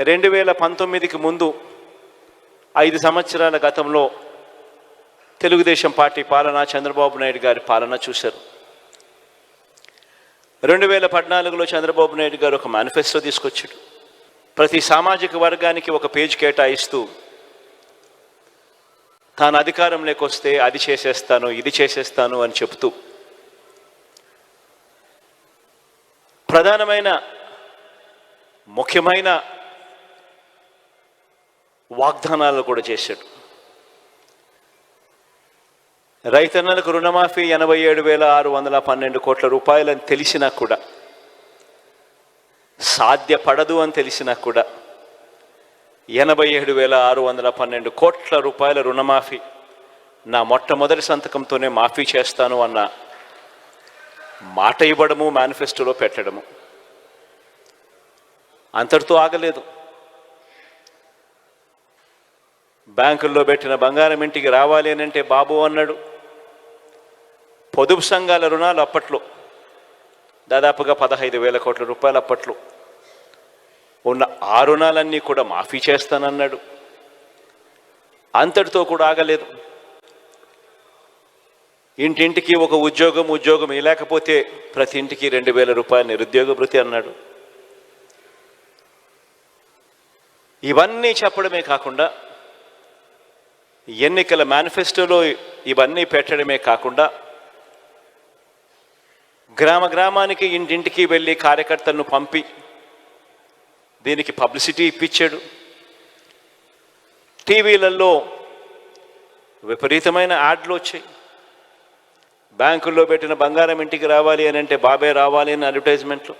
2019కి ముందు 5 సంవత్సరాల గతంలో తెలుగుదేశం పార్టీ పాలన, చంద్రబాబు నాయుడు గారి పాలన చూశారు. 2014లో చంద్రబాబు నాయుడు గారు ఒక మేనిఫెస్టో తీసుకొచ్చాడు. ప్రతి సామాజిక వర్గానికి ఒక పేజ్ కేటాయిస్తూ తాను అధికారంలోకి వస్తే అది చేసేస్తాను, ఇది చేసేస్తాను అని చెప్తూ ప్రధానమైన ముఖ్యమైన వాగ్దానాలు కూడా చేశాడు. రైతన్నలకు రుణమాఫీ 87,612 కోట్ల రూపాయలని తెలిసినా కూడా, సాధ్యపడదు అని తెలిసినా కూడా 87,612 కోట్ల రూపాయల రుణమాఫీ నా మొట్టమొదటి సంతకంతోనే మాఫీ చేస్తాను అన్న మాట ఇవ్వడము, మేనిఫెస్టోలో పెట్టడము. అంతటితో ఆగలేదు. బ్యాంకుల్లో పెట్టిన బంగారం ఇంటికి రావాలి అని అంటే బాబు అన్నాడు. పొదుపు సంఘాల రుణాలు అప్పట్లో దాదాపుగా 15,000 కోట్ల రూపాయలు అప్పట్లో ఉన్న ఆ రుణాలన్నీ కూడా మాఫీ చేస్తానన్నాడు. అంతటితో కూడా ఆగలేదు. ఇంటింటికి ఒక ఉద్యోగం లేకపోతే ప్రతి ఇంటికి 2,000 రూపాయల నిరుద్యోగ భృతి అన్నాడు. ఇవన్నీ చెప్పడమే కాకుండా, ఎన్నికల మేనిఫెస్టోలో ఇవన్నీ పెట్టడమే కాకుండా, గ్రామానికి ఇంటింటికి వెళ్ళి కార్యకర్తలను పంపి దీనికి పబ్లిసిటీ ఇప్పించాడు. టీవీలలో విపరీతమైన యాడ్లు వచ్చాయి. బ్యాంకుల్లో పెట్టిన బంగారం ఇంటికి రావాలి అని అంటే బాబే రావాలి అని అడ్వర్టైజ్మెంట్లు.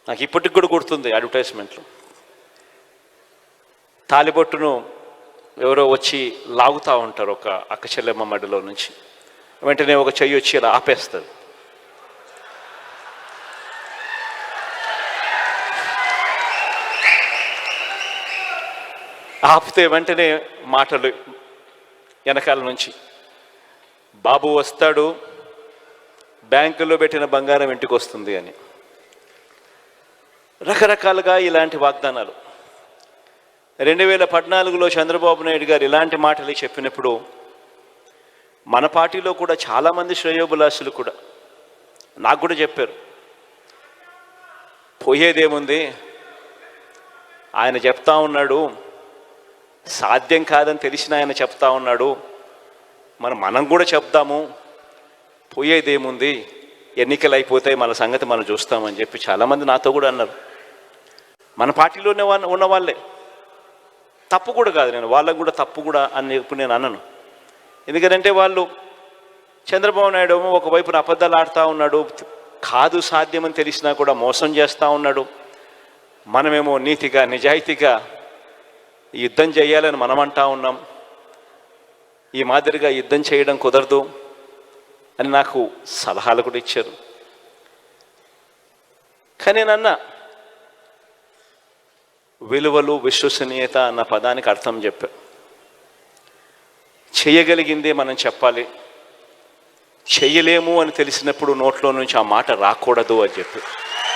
నాకు ఇప్పటికి కూడా గుర్తుంది అడ్వర్టైజ్మెంట్లు. తాలిబొట్టును ఎవరో వచ్చి లాగుతూ ఉంటారు ఒక అక్క చెల్లెమ్మ మడిలో నుంచి. వెంటనే ఒక చెయ్యి వచ్చి ఇలా ఆపేస్తుంది. ఆపితే వెంటనే మాటలు వెనకాల నుంచి, బాబు వస్తాడు, బ్యాంకుల్లో పెట్టిన బంగారం ఇంటికి వస్తుంది అని. రకరకాలుగా ఇలాంటి వాగ్దానాలు. 2014లో చంద్రబాబు నాయుడు గారు ఇలాంటి మాటలు చెప్పినప్పుడు మన పార్టీలో కూడా చాలామంది శ్రేయోభిలాషులు కూడా నాకు కూడా చెప్పారు, పోయేదేముంది, ఆయన చెప్తా ఉన్నాడు, సాధ్యం కాదని తెలిసిన ఆయన చెప్తా ఉన్నాడు, మనం కూడా చెప్దాము, పోయేదేముంది, ఎన్నికలు అయిపోతాయి, మన సంగతి మనం చూస్తామని చెప్పి చాలామంది నాతో కూడా అన్నారు. మన పార్టీలోనే ఉన్న వాళ్ళే. తప్పు కూడా కాదు, నేను వాళ్ళకు కూడా తప్పు కూడా అని చెప్పి నేను అన్నాను. ఎందుకంటే వాళ్ళు, చంద్రబాబు నాయుడు ఒకవైపున అబద్ధాలు ఆడుతూ ఉన్నాడు, కాదు సాధ్యమని తెలిసినా కూడా మోసం చేస్తూ ఉన్నాడు. మనమేమో నీతిగా నిజాయితీగా యుద్ధం చేయాలని మనం అంటా ఉన్నాం. ఈ మాదిరిగా యుద్ధం చేయడం కుదరదు అని నాకు సలహాలు కూడా ఇచ్చారు. కానీ నేను అన్నా, విలువలు, విశ్వసనీయత అన్న పదానికి అర్థం చెప్పా. చేయగలిగిందే మనం చెప్పాలి, చెయ్యలేము అని తెలిసినప్పుడు నోట్లో నుంచి ఆ మాట రాకూడదు అని చెప్పి